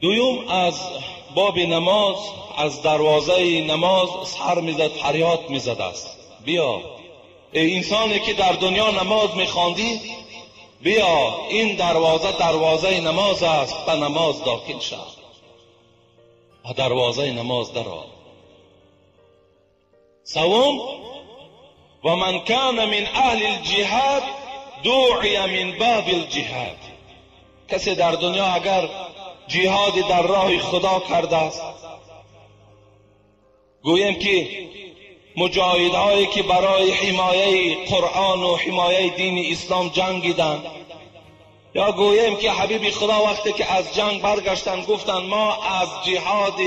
دوم از باب نماز، از دروازه نماز سر میزد، فریاد میزد است: بیا ای انسانی که در دنیا نماز میخواندی، بیا این دروازه نماز است، به نماز داخل شو، به دروازه نماز درآ. سوم: و من کان من اهل الجهاد دعی من باب الجهاد. کسی در دنیا اگر جهاد در راه خدا کرده است، گویم که مجاهدهایی که برای حمایه قرآن و حمایه دین اسلام جنگیدند، یا گویم که حبیب خدا وقتی که از جنگ برگشتن گفتن ما از جهاد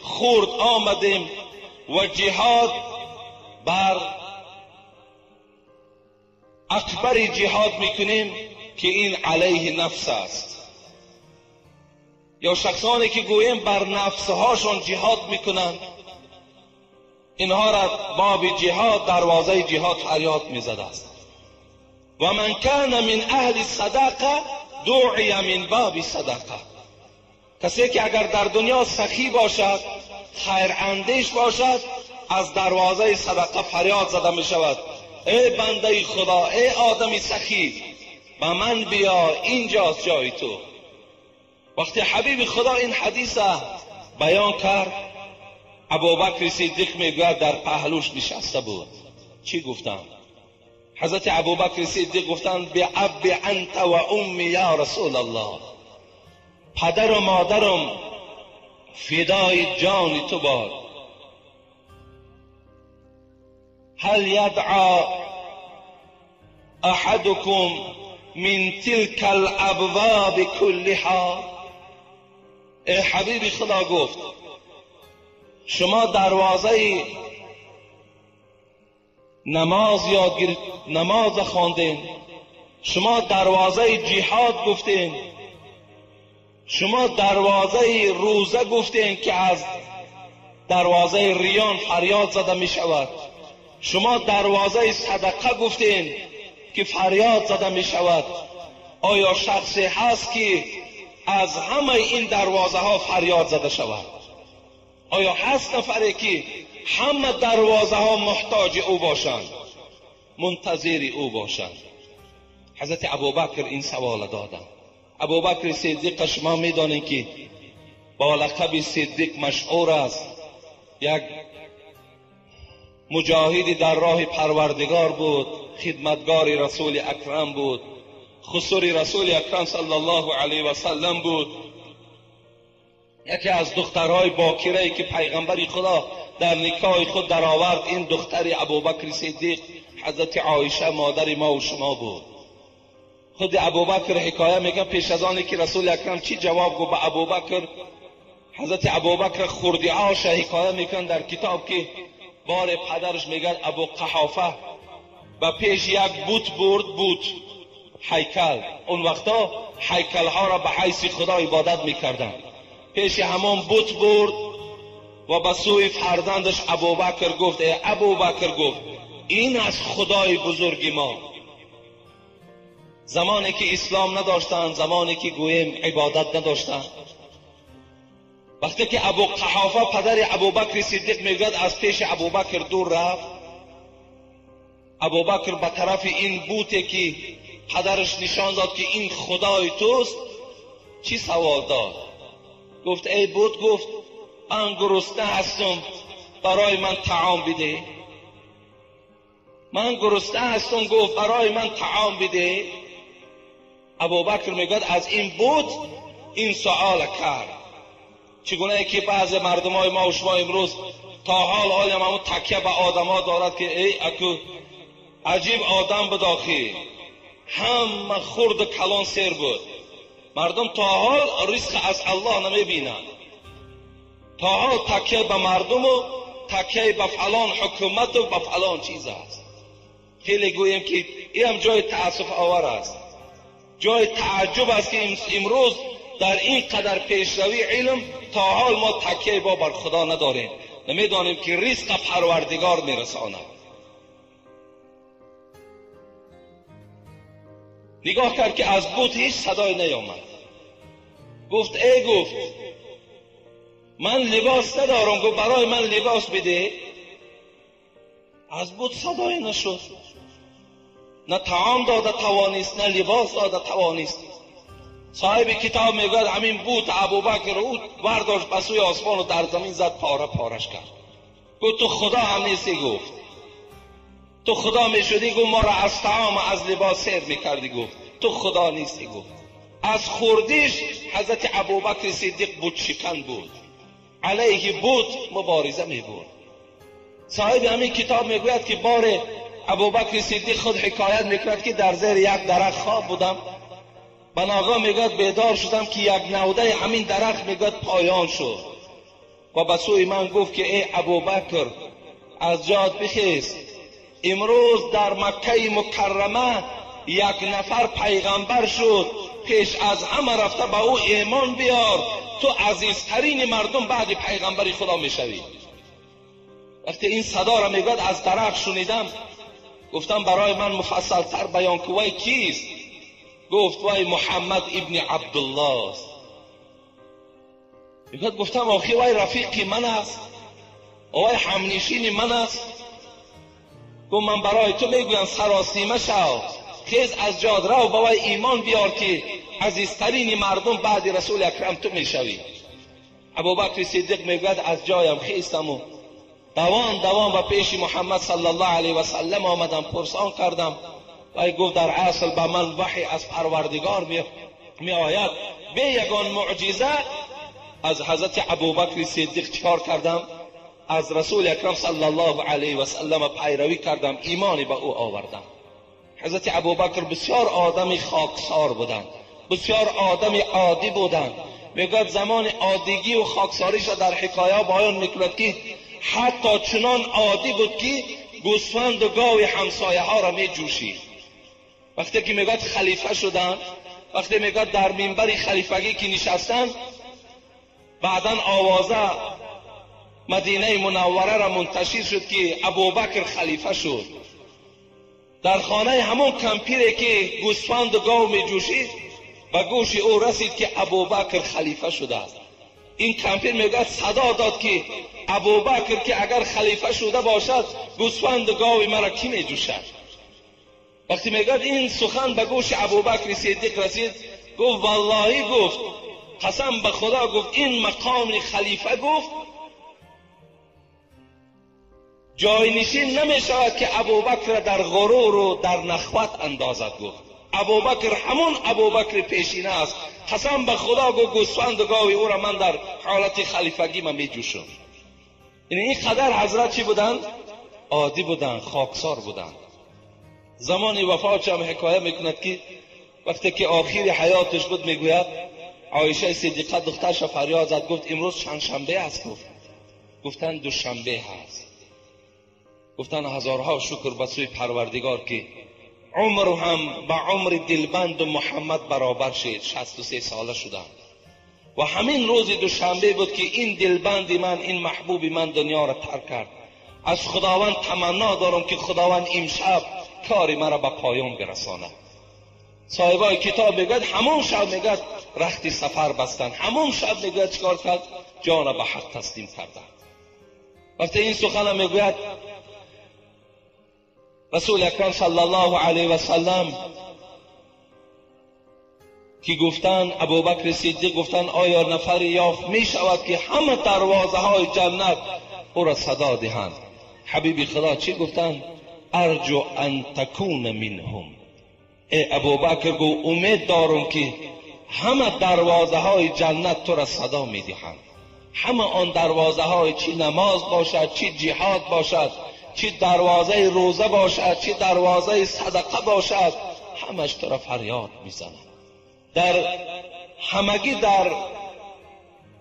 خرد آمدیم و جهاد بر اکبر جهاد میکنیم که این علیه نفس است. یا شخصانی که گویم بر نفسهاشون جهاد میکنند، اینها را باب جهاد، دروازه جهاد فریاد میزد است. و من کان من اهل صدقه دعی من باب صدقه. کسی که اگر در دنیا سخی باشد، خیر اندیش باشد، از دروازه صدقه فریاد زده می شود: ای بنده خدا، ای آدم سخی، به من بیا، اینجاست جای تو. وقتی حبیب خدا این حدیث بیان کرد، ابوبکر صدیق میگوید در پهلوش نشسته بود. چی گفتن؟ حضرت ابوبکر صدیق گفتند: بأب انت و امی یا رسول الله، پدر و مادرم فدای جان تو باد. هل یدعى احدكم من تلك الابواب كلها. ای حبیب خدا گفت شما دروازه نماز خواندین، شما دروازه جهاد گفتین، شما دروازه روزه گفتین که از دروازه ریان فریاد زده می شود، شما دروازه صدقه گفتین که فریاد زده می شود. آیا شخصی هست که از همه این دروازه ها فریاد زده شود؟ آیا هست نفری که همه دروازه ها محتاج او باشند، منتظر او باشند؟ حضرت ابوبکر این سوال دادند. ابوبکر صدیق شما میدانید که با لقب صدیق مشهور است، یک مجاهدی در راه پروردگار بود، خدمتگار رسول اکرم بود، خسر رسول اکرم صلی الله علیه و سلم بود. یکی از دخترهای باکره‌ای که پیغمبر خدا در نکاح خود درآورد، این دختر ابوبکر صدیق حضرت عایشه مادر ما و شما بود. خود ابوبکر حکایه میگه پیش از آنی که رسول اکرم چی جواب گفت به ابوبکر، حضرت ابوبکر خردی عاش حکایه میکن در کتاب که بار پدرش میگه ابو قحافه و پیش یک بت برد، بت هیکل، اون وقتا هیکل ها را به حیث خدا عبادت میکردن، پیش همان بت برد و به سوی فرزندش ابوبکر گفت: ای ابوبکر، گفت این از خدای بزرگ ما. زمانی که اسلام نداشتند، زمانی که گویم عبادت نداشتند، وقتی که ابو قحافه پدر ابوبکر صدیق میگوید از پیش ابوبکر دور رفت، ابوبکر به طرف این بوته که پدرش نشان داد که این خدای توست چی سوال داد؟ گفت ای بت، گفت من گرسنه هستم، برای من طعام بده. من گرسنه هستم، گفت برای من طعام بده. ابوبکر میگوید از این بت این سوال کرد. چگونه که بعض مردمای ما و شما امروز تا حال همون تکیه به آدم ها دارد که ای اکو عجیب آدم بداخی، همه خرد و کلان سیر بود. مردم تا حال رزق از الله نمیبینند، تا حال تکیه به مردم و تکیه به فلان حکومت و به فلان چیز است. خیلی گویم که این هم جای تأسف آور است، جای تعجب است که امروز در این قدر پیشروی علم تا حال ما تکیه با بر خدا نداریم، نمیدانیم که رزق پروردگار میرساند. نگاه کرد که از بت هیچ صدای نیامد. گفت من لباس ندارم. گفت برای من لباس بده. از بود صدای نشد، نه طعام داده توانست، نه لباس داده توانست. صاحب کتاب میگوید همین بود ابوبکر او برداشت به سوی آسمان و در زمین زد، پاره پارش کرد. گفت تو خدا هم نیستی. گفت تو خدا میشدی؟ گفت ما را از طعام و از لباس سیر میکردی. گفت تو خدا نیستی. گفت از خوردیش حضرت ابوبکر صدیق بود شکن بود، علیه بود مبارزه میبود. صاحب همین کتاب میگوید که بار ابوبکر صدیق خود حکایت میکرد که در زیر یک درخت خواب بودم، بناگاه میگوید بیدار شدم که یک نوده همین درخت میگوید پایان شد و به سوی من گفت که ای ابوبکر از جات بخیز، امروز در مکه مکرمه یک نفر پیغمبر شد، پیش از همه رفته به او ایمان بیار، تو عزیزترین مردم بعد پیغمبری خدا میشوی. وقتی این صدا را میگوید از درخت شنیدم، گفتم برای من مفصل تر بیان که وای کیست؟ گفت وای محمد ابن عبدالله است. میگوید گفتم آخی وای رفیقی من است، وای همنشین من است. گفت من برای تو میگویم سراسیمه شو، خیز از جاد رو با وای ایمان بیار که عزیزترین مردم بعد رسول اکرم تو میشوی. ابوبکر صدیق میگوید از جایم خیستم و دوان و پیش محمد صلی الله علیه و سلم آمدم، پرسان کردم. و گفت در اصل به من وحی از پروردگار می آید، به یگان معجزه از حضرت ابوبکر صدیق چکار کردم؟ از رسول اکرم صلی الله علیه و سلم پیروی کردم، ایمانی به او آوردم. حضرت ابوبکر بسیار آدم خاکسار بودند، بسیار آدم عادی بودند. میگوید زمان عادیگی و خاکساریش در حکایه بیان میکند که حتی چنان عادی بود که گوسفند و گاو همسایه ها را می جوشید. وقتی که میگوید خلیفه شدن، وقتی میگوید در منبر خلیفگی که نشستن، بعدا آوازه مدینه منوره را منتشر شد که ابوبکر خلیفه شد. در خانه همون کمپیری که گوسفند و گاو می جوشید و گوش او رسید که ابوبکر خلیفه شده است. این کمپیر میگه صدا داد که ابوبکر که اگر خلیفه شده باشد گوسفند و گاو مرا کی می جوشد؟ وقتی میگه این سخن به گوش ابوبکر صدیق رسید، گفت والله، گفت قسم به خدا، گفت این مقام خلیفه گفت جاینشین نمی شود که ابوبکر در غرور و در نخوت اندازد. گفت ابوبکر همون ابوبکر پیشینه است، قسم به خدا، گفت گوسفند و گاوی او را من در حالت خلیفگی من می جوشم. این قدر حضرت چی بودند؟ عادی بودند، خاکسار بودند. زمان وفاتش هم حکایه میکند که وقتی که آخر حیاتش بود میگوید عایشه صدیقه دخترش فریاد زد، گفت امروز چند شنبه است؟ گفتن دوشنبه هست. گفتن هزارها شکر به سوی پروردگار که عمر هم به عمر دلبند و محمد برابر شد، 63 ساله شدند. و همین روز دوشنبه بود که این دلبند من، این محبوب من دنیا را ترک کرد. از خداوند تمنا دارم که خداوند امشب کاری مرا به پایان برساند. صاحبای کتاب میگه همون شب میگه رخت سفر بستن، همون شب میگه چیکار کرد؟ جان به حق تسلیم کردند. وقتی این سخن میگوید رسول اکرم صلی الله علیه و سلم که گفتن ابوبکر صدیق گفتن آیا نفر یافت می شود که همه دروازه های جنت او را صدا دهند؟ حبیب خدا چی گفتن؟ ارجو ان تکون منهم. ای ابوبکر گو امید دارم که همه دروازه های جنت تو را صدا می دهند. همه آن دروازه های، چی نماز باشد، چی جهاد باشد، چی دروازه روزه باشد، چی دروازه صدقه باشد، همش تو را فریاد میزنند. در همگی در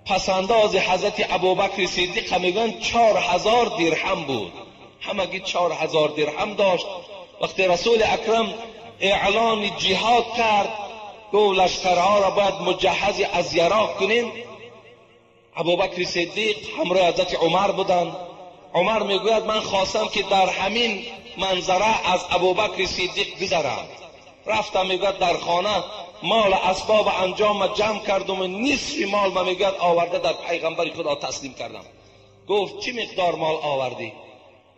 پسنداز حضرت ابوبکر صدیق میگن 4000 درهم بود، همگی 4000 درهم داشت. وقتی رسول اکرم اعلان جهاد کرد، گفت لشکرها را باید مجهز از یراق کنین، ابوبکر صدیق همراه حضرت عمر بودند. عمر میگوید من خواستم که در همین منظره از ابوبکر صدیق گذرم. رفتم میگوید در خانه مال اسباب انجام جمع کردم و نصف مال ما میگد آورده در پیغمبر خدا تسلیم کردم. گفت چی مقدار مال آوردی؟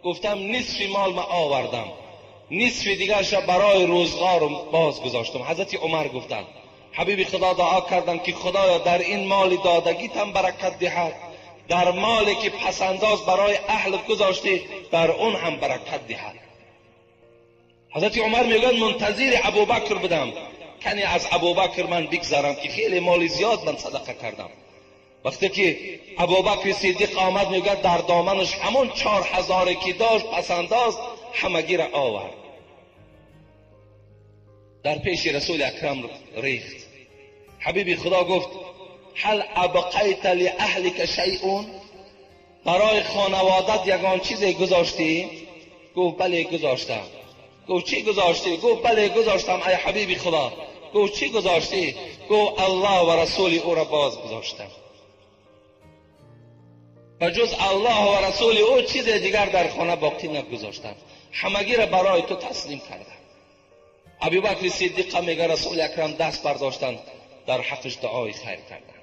گفتم نصف مال ما آوردم، نصف دیگرش برای روزگار باز گذاشتم. حضرت عمر گفتند حبیب خدا دعا کردند که خدایا در این مال دادگیتم برکت دهد، در مالی که پسنداز برای اهل گذاشته در اون هم برکت دهد. حضرت عمر میگن منتظر ابوبکر بدم، کنی از ابوبکر من بگذرم که خیلی مال زیاد من صدقه کردم. وقتی که ابوبکر صدیق آمد میگه در دامنش همون 4000 که داشت پسنداز همگی را آورد، در پیش رسول اکرم ریخت. حبیب خدا گفت هل ابقیت لاهلک شیء؟ برای خانوادت یگان چیزی گذاشتی؟ گفت بله گذاشتم. گفت چی گذاشتی؟ گفت بله گذاشتم ای حبیب خدا. گفت چی گذاشتی؟ گفت الله و رسول او را باز گذاشتم، و جز الله و رسول او چیز دیگر در خانه باقی نگذاشتم، همگی را برای تو تسلیم کردم. ابوبکر صدیق میگه رسول اکرم دست برداشتند در حقش دعای خیر کردند.